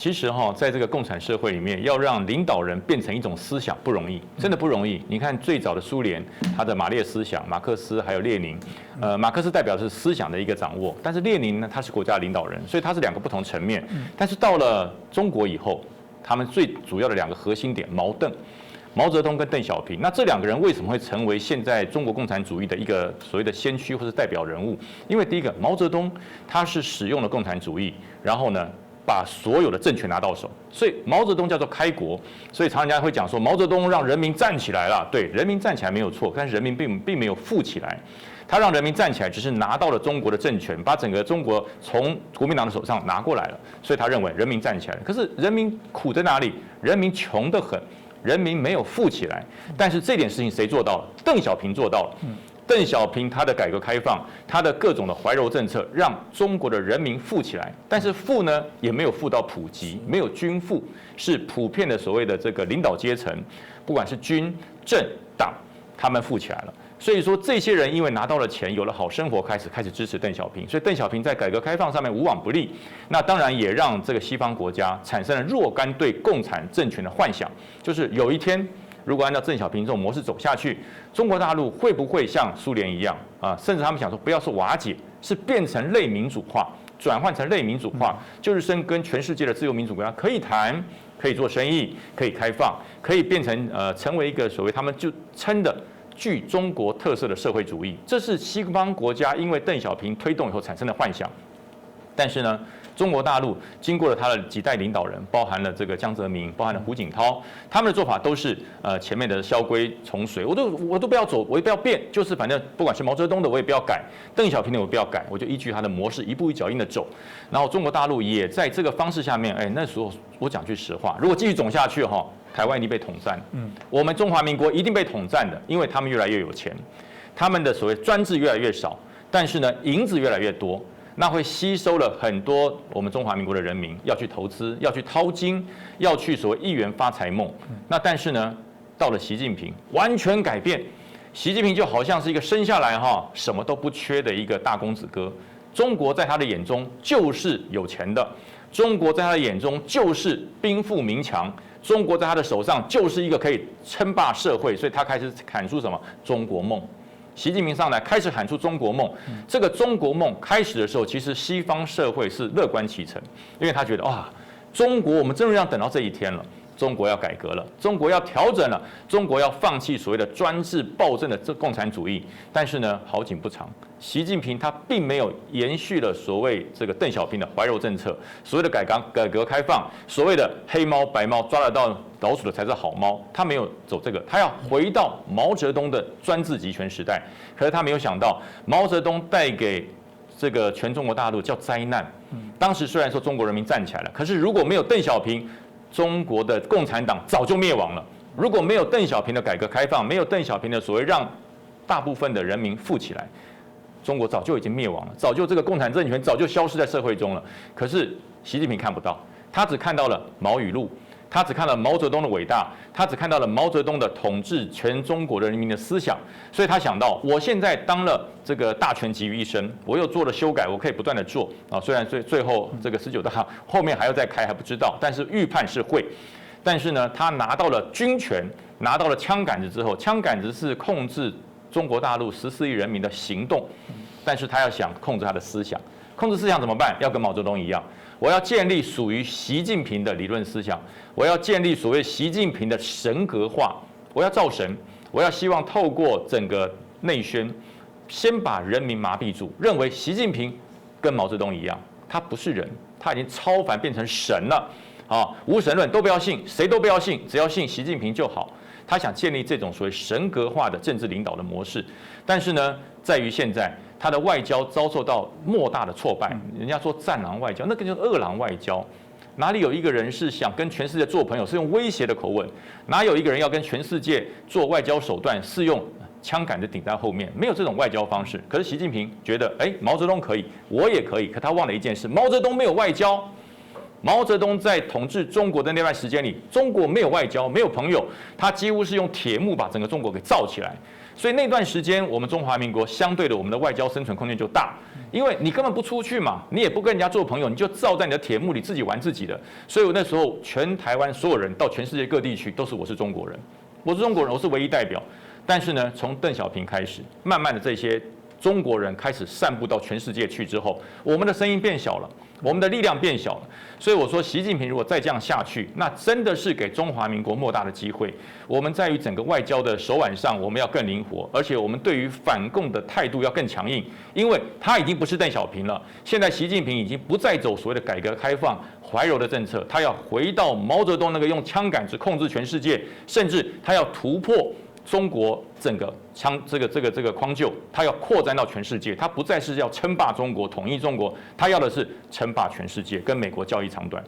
其实在这个共产社会里面，要让领导人变成一种思想不容易，真的不容易。你看最早的苏联，他的马列思想，马克思还有列宁，马克思代表的是思想的一个掌握，但是列宁呢，他是国家领导人，所以他是两个不同层面。但是到了中国以后，他们最主要的两个核心点，毛泽东跟邓小平，那这两个人为什么会成为现在中国共产主义的一个所谓的先驱或是代表人物？因为第一个，毛泽东他是使用了共产主义，然后呢，把所有的政权拿到手，所以毛泽东叫做开国。所以常人家会讲说，毛泽东让人民站起来了，对，人民站起来没有错，但是人民并没有富起来。他让人民站起来，只是拿到了中国的政权，把整个中国从国民党的手上拿过来了。所以他认为人民站起来了。可是人民苦在哪里？人民穷得很，人民没有富起来。但是这点事情谁做到了？邓小平做到了。邓小平他的改革开放，他的各种的怀柔政策，让中国的人民富起来。但是富呢，也没有富到普及，没有均富，是普遍的所谓的这个领导阶层，不管是军、政、党，他们富起来了。所以说，这些人因为拿到了钱，有了好生活，开始支持邓小平。所以邓小平在改革开放上面无往不利。那当然也让这个西方国家产生了若干对共产政权的幻想，就是有一天，如果按照邓小平这种模式走下去，中国大陆会不会像苏联一样啊？甚至他们想说，不要说瓦解，是变成类民主化，转换成类民主化，就是跟全世界的自由民主国家可以谈，可以做生意，可以开放，可以变成成为一个所谓他们就称的具中国特色的社会主义。这是西方国家因为邓小平推动以后产生的幻想。但是呢，中国大陆经过了他的几代领导人，包含了这个江泽民，包含了胡锦涛，他们的做法都是前面的萧规从随，我都不要走，我也不要变，就是反正不管是毛泽东的我也不要改，邓小平的我不要改，我就依据他的模式一步一脚印的走。然后中国大陆也在这个方式下面，那时候我讲句实话，如果继续走下去台湾一定被统战，我们中华民国一定被统战的，因为他们越来越有钱，他们的所谓专制越来越少，但是呢银子越来越多。那会吸收了很多我们中华民国的人民要去投资，要去掏金，要去所谓一元发财梦。那但是呢，到了习近平完全改变，习近平就好像是一个生下来什么都不缺的一个大公子哥。中国在他的眼中就是有钱的，中国在他的眼中就是兵富民强，中国在他的手上就是一个可以称霸社会，所以他开始喊出什么中国梦。习近平上来开始喊出中国梦，这个中国梦开始的时候，其实西方社会是乐观其成，因为他觉得中国我们真的要等到这一天了，中国要改革了，中国要调整了，中国要放弃所谓的专制暴政的共产主义。但是呢，好景不长，习近平他并没有延续了所谓这个邓小平的怀柔政策，所谓的改革开放，所谓的黑猫白猫抓得到老鼠的才是好猫，他没有走这个，他要回到毛泽东的专制集权时代。可是他没有想到，毛泽东带给这个全中国大陆叫灾难。当时虽然说中国人民站起来了，可是如果没有邓小平，中国的共产党早就灭亡了。如果没有邓小平的改革开放，没有邓小平的所谓让大部分的人民富起来，中国早就已经灭亡了，早就这个共产政权早就消失在社会中了。可是习近平看不到，他只看到了毛语录，他只看到毛泽东的伟大，他只看到了毛泽东的统治全中国人民的思想，所以他想到，我现在当了这个大权集于一身，我又做了修改，我可以不断的做虽然最后这个19大后面还要再开还不知道，但是预判是会。但是呢，他拿到了军权，拿到了枪杆子之后，枪杆子是控制中国大陆14亿人民的行动，但是他要想控制他的思想，控制思想怎么办？要跟毛泽东一样。我要建立属于习近平的理论思想，我要建立所谓习近平的神格化，我要造神，我要希望透过整个内宣，先把人民麻痹住，认为习近平跟毛泽东一样，他不是人，他已经超凡变成神了无神论都不要信，谁都不要信，只要信习近平就好。他想建立这种所谓神格化的政治领导的模式，但是呢，在于现在他的外交遭受到莫大的挫败。人家说战狼外交，那个就是恶狼外交。哪里有一个人是想跟全世界做朋友，是用威胁的口吻？哪有一个人要跟全世界做外交手段，是用枪杆子顶在后面？没有这种外交方式。可是习近平觉得，毛泽东可以，我也可以。可他忘了一件事，毛泽东没有外交。毛泽东在统治中国的那段时间里，中国没有外交，没有朋友，他几乎是用铁幕把整个中国给罩起来。所以那段时间我们中华民国相对的我们的外交生存空间就大，因为你根本不出去嘛，你也不跟人家做朋友，你就罩在你的铁幕里自己玩自己的。所以我那时候全台湾所有人到全世界各地去都是我是中国人，我是中国人，我是唯一代表。但是呢，从邓小平开始，慢慢的这些中国人开始散布到全世界去之后，我们的声音变小了，我们的力量变小了。所以我说，习近平如果再这样下去，那真的是给中华民国莫大的机会。我们在于整个外交的手腕上，我们要更灵活，而且我们对于反共的态度要更强硬，因为他已经不是邓小平了。现在习近平已经不再走所谓的改革开放、怀柔的政策，他要回到毛泽东那个用枪杆子控制全世界，甚至他要突破中国整个这个框就，它要扩展到全世界，它不再是要称霸中国、统一中国，它要的是称霸全世界，跟美国较一长短。